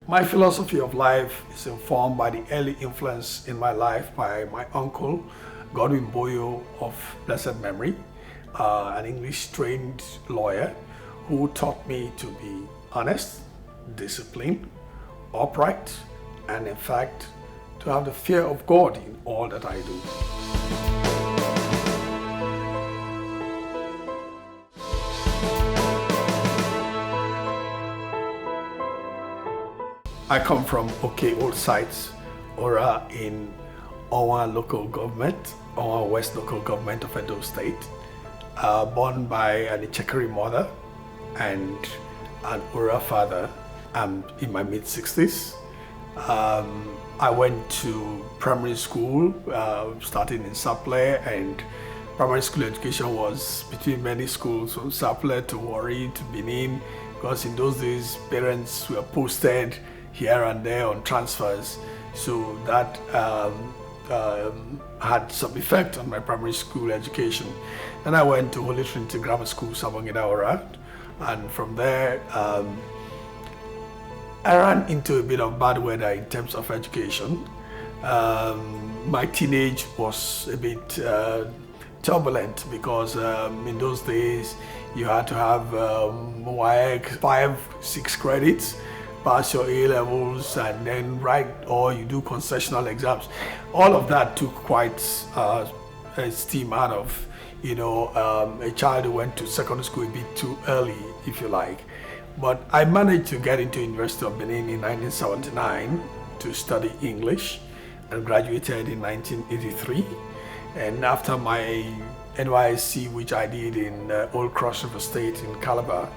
My philosophy of life is informed by the early influence in my life by my uncle, Godwin Boyo of blessed memory, an English-trained lawyer who taught me to be honest, disciplined, upright, and in fact, to have the fear of God in all that I do. I come from Old Sites, Ora in our local government, our West local government of Edo State, born by an Ichekari mother and an Ora father. I'm in my mid-60s. I went to primary school, starting in Saple, and primary school education was between many schools, from Saple to Warri to Benin, because in those days parents were posted here and there on transfers, so that had some effect on my primary school education. Then I went to Holy Trinity Grammar School, Sabongida, and from there I ran into a bit of bad weather in terms of education. My teenage was a bit turbulent because in those days you had to have WAEC 5-6 credits, pass your A-levels, and then write, or you do concessional exams. All of that took quite steam out of, a child who went to secondary school a bit too early, if you like. But I managed to get into University of Benin in 1979 to study English and graduated in 1983. And after my NYSC, which I did in Old Cross River State in Calabar,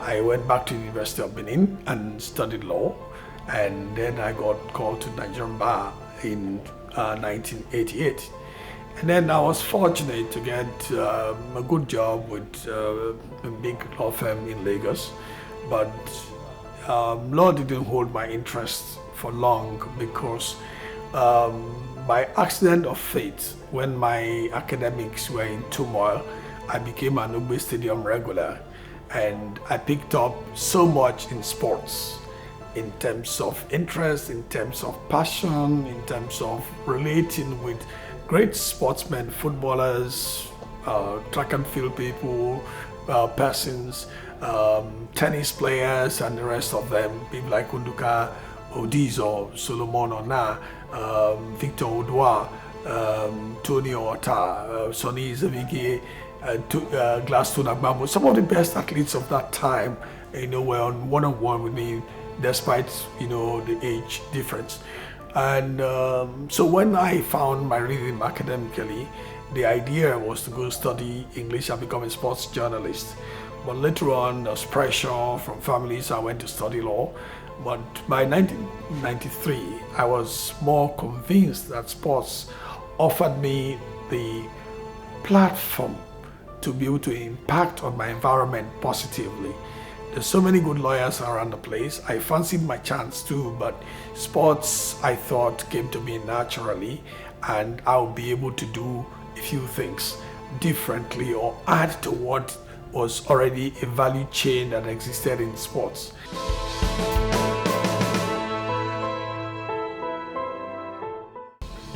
I went back to the University of Benin and studied law, and then I got called to Nigerian Bar in 1988. And then I was fortunate to get a good job with a big law firm in Lagos, but law didn't hold my interest for long because by accident of fate, when my academics were in turmoil, I became an Ugbe Stadium regular. And I picked up so much in sports, in terms of interest, in terms of passion, in terms of relating with great sportsmen, footballers, track and field people, persons, tennis players, and the rest of them, people like Kunduka, Odizo, Solomon Ona, Victor Odua, Tony Ota, Sonny Zavigi, Gladstone Agbamo, some of the best athletes of that time, were on one-on-one with me, despite, the age difference. And so when I found my rhythm academically, the idea was to go study English and become a sports journalist. But later on, there was pressure from families, I went to study law. But by 1993, I was more convinced that sports offered me the platform to be able to impact on my environment positively. There's so many good lawyers around the place. I fancied my chance too, but sports, I thought, came to me naturally, and I'll be able to do a few things differently or add to what was already a value chain that existed in sports.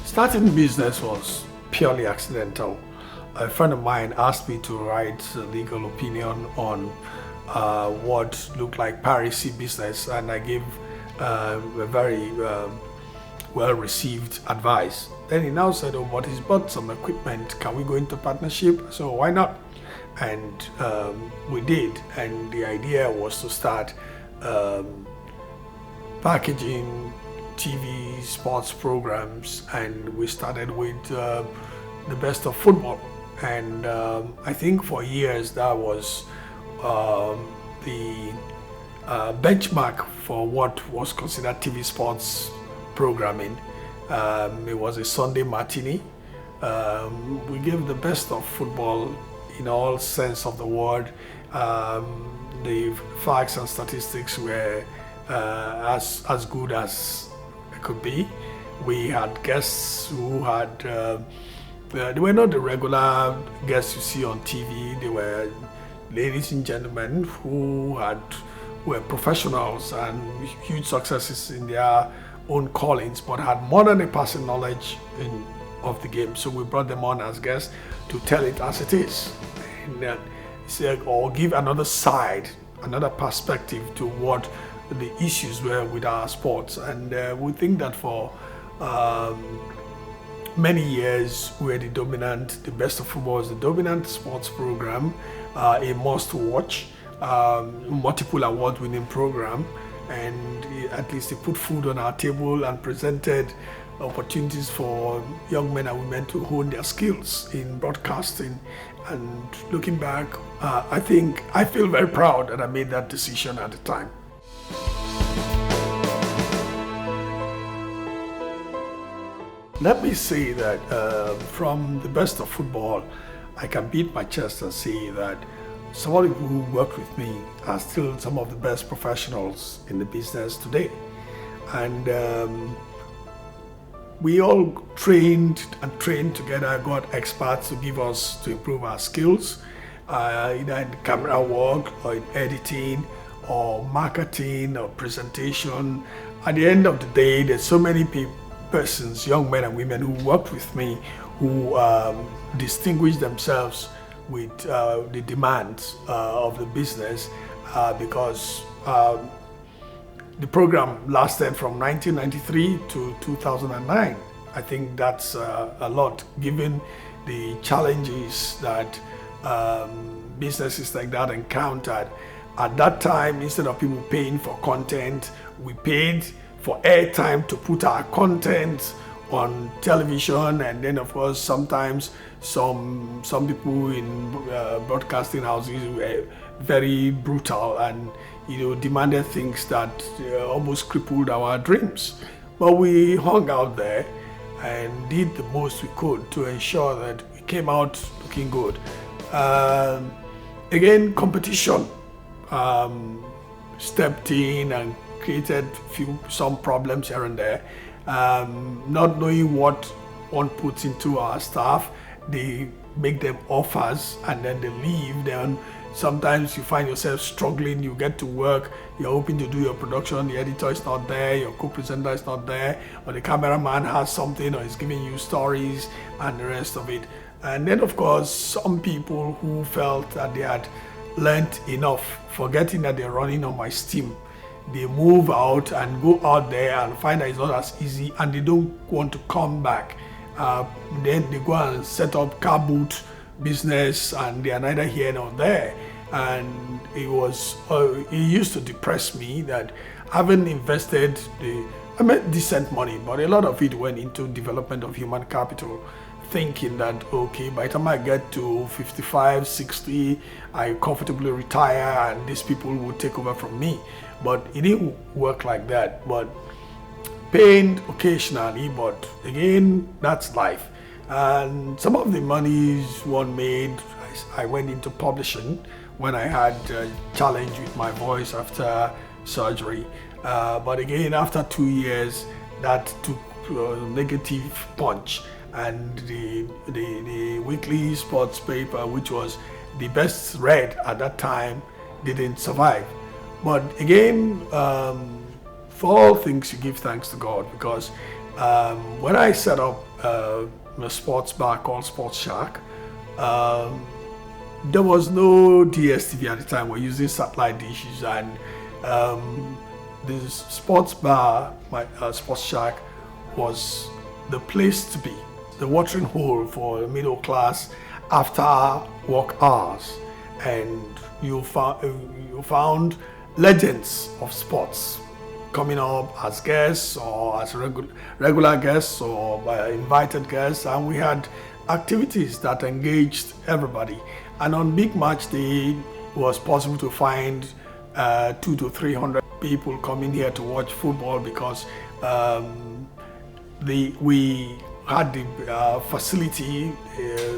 Starting business was purely accidental. A friend of mine asked me to write a legal opinion on what looked like piracy business, and I gave a very well-received advice. Then he now said, "Oh, but he's bought some equipment. Can we go into partnership?" So why not? And we did. And the idea was to start packaging TV sports programs, and we started with the best of football. And I think for years that was the benchmark for what was considered TV sports programming. It was a Sunday matinee. We gave the best of football in all sense of the word. The facts and statistics were as good as it could be. We had guests who had they were not the regular guests you see on TV. They were ladies and gentlemen who had were professionals and huge successes in their own callings, but had more than a passing knowledge of the game. So we brought them on as guests to tell it as it is, and or give another side, another perspective to what the issues were with our sports. And we think that for many years we were the Best of Football was the dominant sports program, a must-watch, multiple award-winning program, and at least it put food on our table and presented opportunities for young men and women to hone their skills in broadcasting. And looking back, I feel very proud that I made that decision at the time. Let me say that from the Best of Football, I can beat my chest and say that some of the people who worked with me are still some of the best professionals in the business today. And we all trained together, got experts to improve our skills, either in camera work or in editing or marketing or presentation. At the end of the day, there's so many persons, young men and women who worked with me, who distinguished themselves with the demands of the business because the program lasted from 1993 to 2009. I think that's a lot, given the challenges that businesses like that encountered. At that time, instead of people paying for content, we paid for airtime to put our content on television, and then of course sometimes some people in broadcasting houses were very brutal and demanded things that almost crippled our dreams. But we hung out there and did the most we could to ensure that we came out looking good. Again, competition stepped in and created some problems here and there. Not knowing what one puts into our staff, they make them offers and then they leave. Then sometimes you find yourself struggling, you get to work, you're hoping to do your production, the editor is not there, your co-presenter is not there, or the cameraman has something or is giving you stories and the rest of it. And then of course, some people who felt that they had learned enough, forgetting that they're running on my steam, they move out and go out there and find that it's not as easy and they don't want to come back. Then they go and set up car boot business and they are neither here nor there. And it used to depress me that having invested decent money, but a lot of it went into development of human capital, thinking that, okay, by the time I get to 55, 60, I comfortably retire and these people will take over from me. But it didn't work like that. But pain occasionally, but again, that's life. And some of the monies one made, I went into publishing when I had a challenge with my voice after surgery. But again, after 2 years, that took a negative punch. And the weekly sports paper, which was the best read at that time, didn't survive. But again, for all things, you give thanks to God, because when I set up a sports bar called Sports Shack, there was no DSTV at the time. We're using satellite dishes, and the sports bar, Sports Shack, was the place to be, the watering hole for the middle class after work hours. And you found legends of sports coming up as guests or as regular guests or invited guests, and we had activities that engaged everybody. And on big match day, it was possible to find 200 to 300 people coming here to watch football, because we had the facility,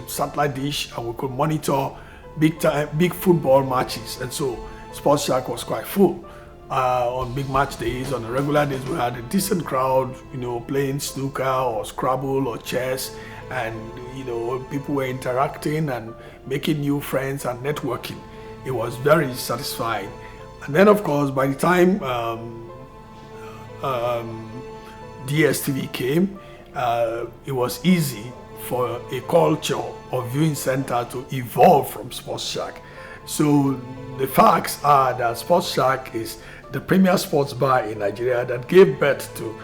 satellite dish, and we could monitor big football matches. And so Sports Shack was quite full. On big match days, on the regular days, we had a decent crowd, playing snooker or Scrabble or chess, and people were interacting and making new friends and networking. It was very satisfying. And then, of course, by the time DSTV came, it was easy for a culture of viewing center to evolve from Sports Shack. So the facts are that Sports Shack is the premier sports bar in Nigeria that gave birth to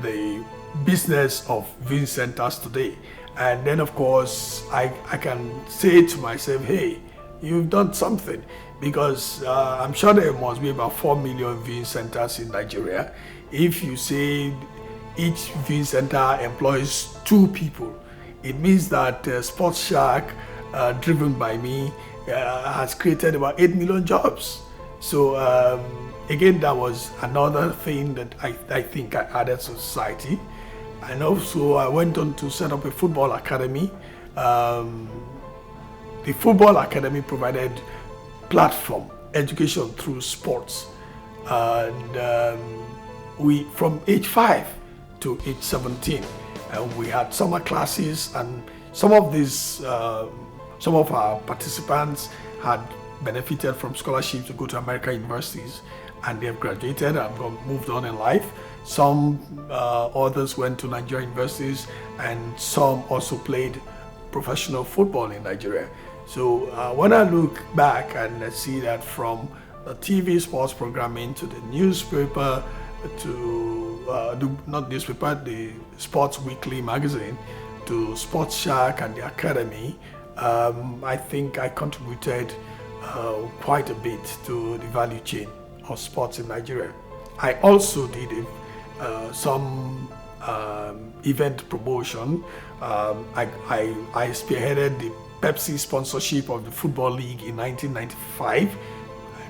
the business of viewing centers today. And then, of course, I can say to myself, hey, you've done something, because I'm sure there must be about 4 million viewing centers in Nigeria. If you say each viewing center employs 2 people, it means that Sports Shack, driven by me, has created about 8 million jobs. So again, that was another thing that I think I added to society. And also I went on to set up a football academy. The football academy provided platform education through sports, and we, from age 5 to age 17, we had summer classes, and some of our participants had benefited from scholarships to go to American universities, and they have graduated and moved on in life. Some others went to Nigerian universities, and some also played professional football in Nigeria. So when I look back and I see that from the TV sports programming to the newspaper to the Sports Weekly magazine to Sports Shack and the Academy, I think I contributed quite a bit to the value chain of sports in Nigeria. I also did some event promotion. I spearheaded the Pepsi sponsorship of the Football League in 1995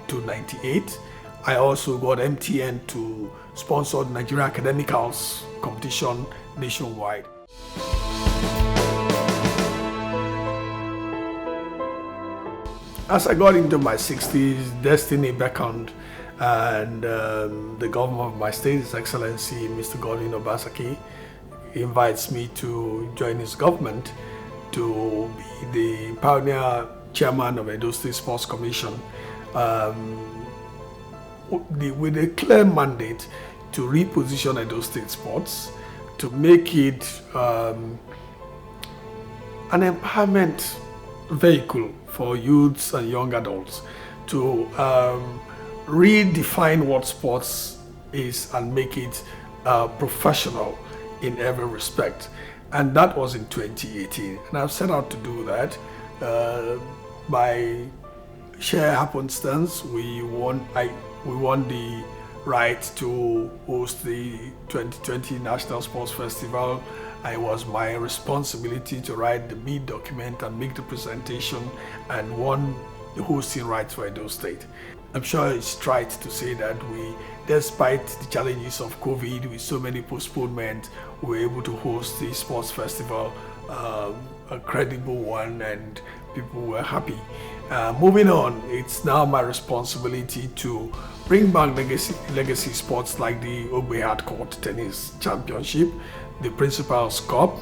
to 98. I also got MTN to sponsor the Nigeria Academicals competition nationwide. As I got into my 60s, destiny beckoned, and the governor of my state, His Excellency Mr. Godwin Obasaki, invites me to join his government to be the pioneer chairman of Edo State Sports Commission, with a clear mandate to reposition Edo State sports, to make it an empowerment vehicle for youths and young adults, to redefine what sports is and make it professional in every respect. And that was in 2018. And I've set out to do that. By sheer happenstance, we won the right to host the 2020 National Sports Festival. It was my responsibility to write the bid document and make the presentation, and won the hosting rights for Edo State. I'm sure it's right to say that we, despite the challenges of COVID, with so many postponements, we were able to host the sports festival, a credible one, and people were happy. Moving on, it's now my responsibility to bring back legacy sports like the Ogbe Hardcourt Tennis Championship, the Principal's Cup.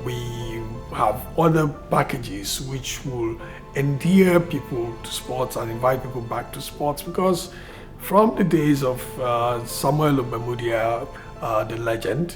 We have other packages which will endear people to sports and invite people back to sports, because from the days of Samuel Obemudia, the legend,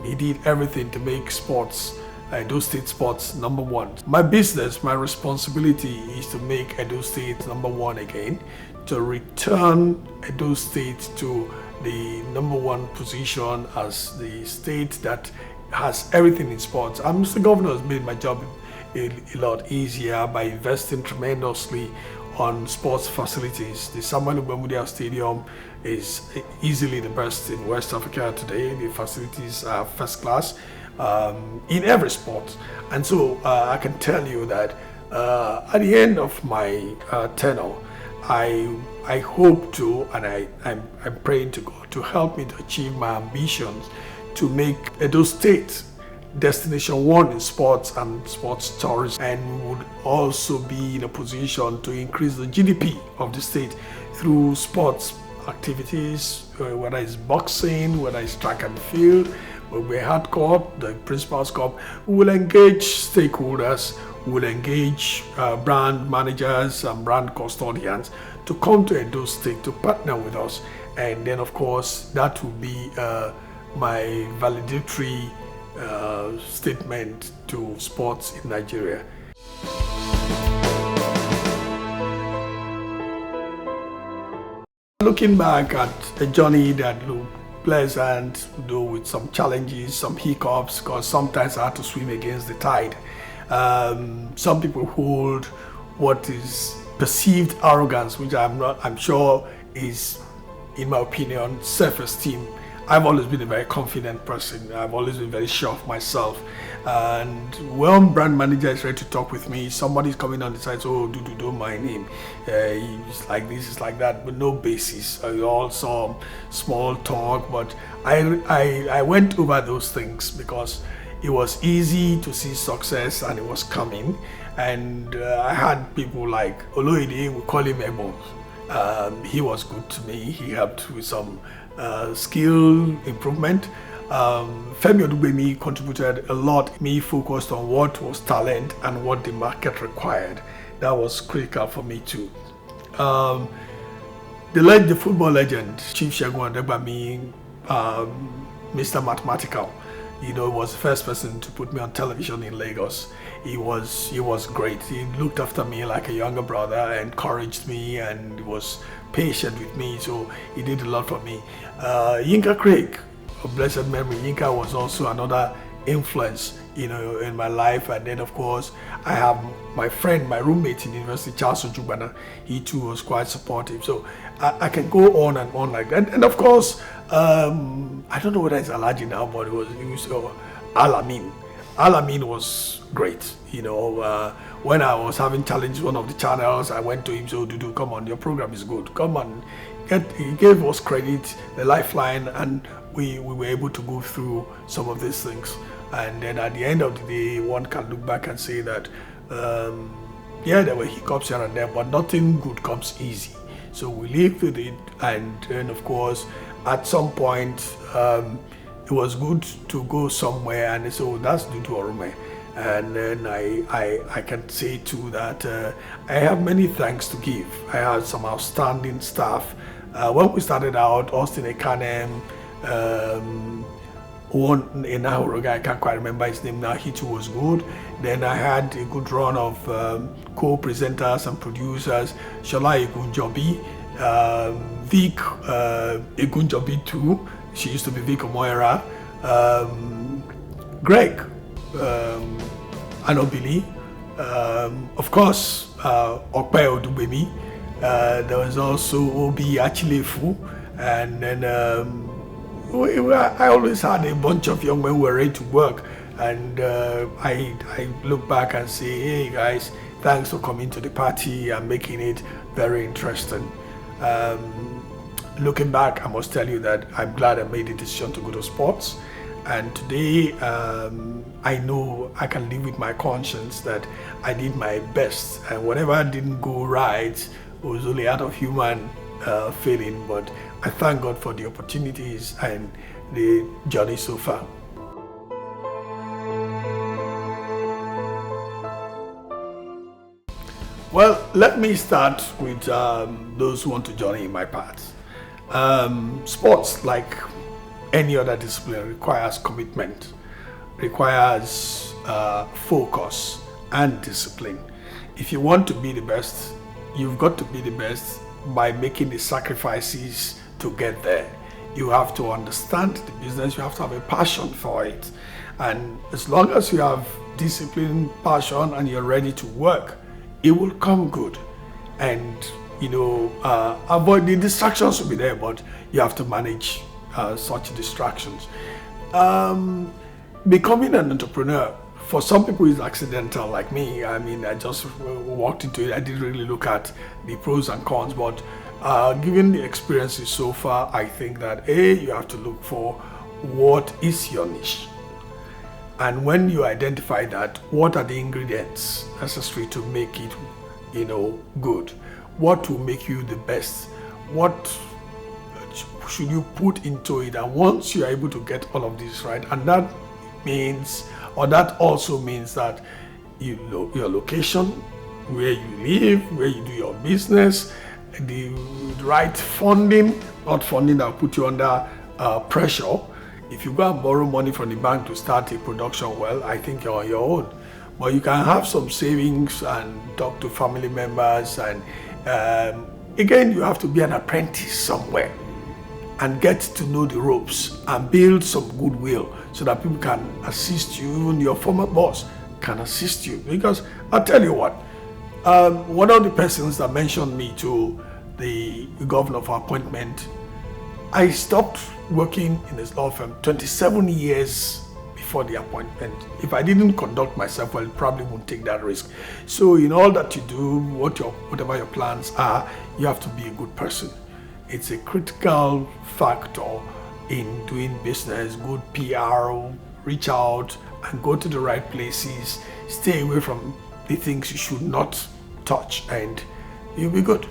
he did everything to make sports, Edo State sports, number one. My business, my responsibility is to make Edo State number one again, to return Edo State to the number one position as the state that has everything in sports. And Mr. Governor has made my job a lot easier by investing tremendously on sports facilities. The Samuel Obemudia Stadium is easily the best in West Africa today. The facilities are first class in every sport. And so I can tell you that at the end of my tenure, I hope to, and I'm praying to God to help me to achieve my ambitions to make Edo State destination one in sports and sports tourism, and we would also be in a position to increase the GDP of the state through sports activities, whether it's boxing, whether it's track and field, whether we're hardcourt, the Principal's Cup. We will engage stakeholders will engage brand managers and brand custodians to come to Edo State to partner with us. And then, of course, that will be my validatory statement to sports in Nigeria. Looking back at a journey that looked pleasant, though with some challenges, some hiccups, because sometimes I had to swim against the tide. Some people hold what is perceived arrogance, which I'm sure is, in my opinion, self-esteem. I've always been a very confident person. I've always been very sure of myself. And when brand manager is ready to talk with me, somebody's coming on the side, so Dudu, don't mind him. He's like this, it's like that, but no basis. All some small talk, but I went over those things because it was easy to see success and it was coming. And I had people like Oloide, we call him Ebo. He was good to me. He helped with some skill improvement. Femi Odubemi contributed a lot. Me focused on what was talent and what the market required. That was critical for me too. The football legend, Chief Segun Adegbami, Mr. Mathematical, was the first person to put me on television in Lagos. He was great. He looked after me like a younger brother, encouraged me, and was patient with me. So he did a lot for me. Yinka Craig, of blessed memory, Yinka was also another influence, in my life. And then, of course, I have my friend, my roommate in university, Charles Ojubana. He too was quite supportive. So I can go on and on like that. And of course, I don't know whether it's Alaji now, but it was Alamin. Alamin was great. When I was having challenges one of the channels, I went to him, so Dudu, come on, your program is good. Come on. He gave us credit, the lifeline, and we were able to go through some of these things. And then at the end of the day, one can look back and say that, there were hiccups here and there, but nothing good comes easy. So we lived with it, and then, of course, at some point, it was good to go somewhere, and so that's Dudu-Orumen. And then I can say too that I have many thanks to give. I had some outstanding staff. When we started out, Austin Ekanem, one in Nahuruga, I can't quite remember his name now, he too was good. Then I had a good run of co-presenters and producers, Shola Egunjobi, Vic Egunjobi too, she used to be Vic Omoera, Greg Anobili, of course, Okpe Odubemi. There was also Obi Achilefu, and then I always had a bunch of young men who were ready to work, and I look back and say, hey guys, thanks for coming to the party and making it very interesting. Looking back, I must tell you that I'm glad I made the decision to go to sports, and today I know I can live with my conscience that I did my best, and whatever didn't go right was only out of human failing, but I thank God for the opportunities and the journey so far. Well, let me start with those who want to journey in my path. Sports, like any other discipline, requires commitment, requires focus and discipline. If you want to be the best, you've got to be the best by making the sacrifices to get there. You have to understand the business, you have to have a passion for it. And as long as you have discipline, passion, and you're ready to work, it will come good. And avoid the distractions will be there, but you have to manage such distractions. Becoming an entrepreneur, for some people, is accidental, like me. I mean, I just walked into it. I didn't really look at the pros and cons, but given the experiences so far, I think that you have to look for what is your niche. And when you identify that, what are the ingredients necessary to make it, good? What will make you the best? What should you put into it? And once you are able to get all of this right, and that means, or that also means that your location, where you live, where you do your business, the right funding, not funding that will put you under pressure. If you go and borrow money from the bank to start a production, well, I think you're on your own. But you can have some savings and talk to family members, and again, you have to be an apprentice somewhere and get to know the ropes and build some goodwill so that people can assist you. Even your former boss can assist you. Because I'll tell you what, one of the persons that mentioned me to the governor for appointment, I stopped working in his law firm 27 years before the appointment. If I didn't conduct myself well, probably won't take that risk. So in all that you do, whatever your plans are, you have to be a good person. It's a critical factor in doing business. Good PR, reach out and go to the right places. Stay away from the things you should not touch, and you'll be good.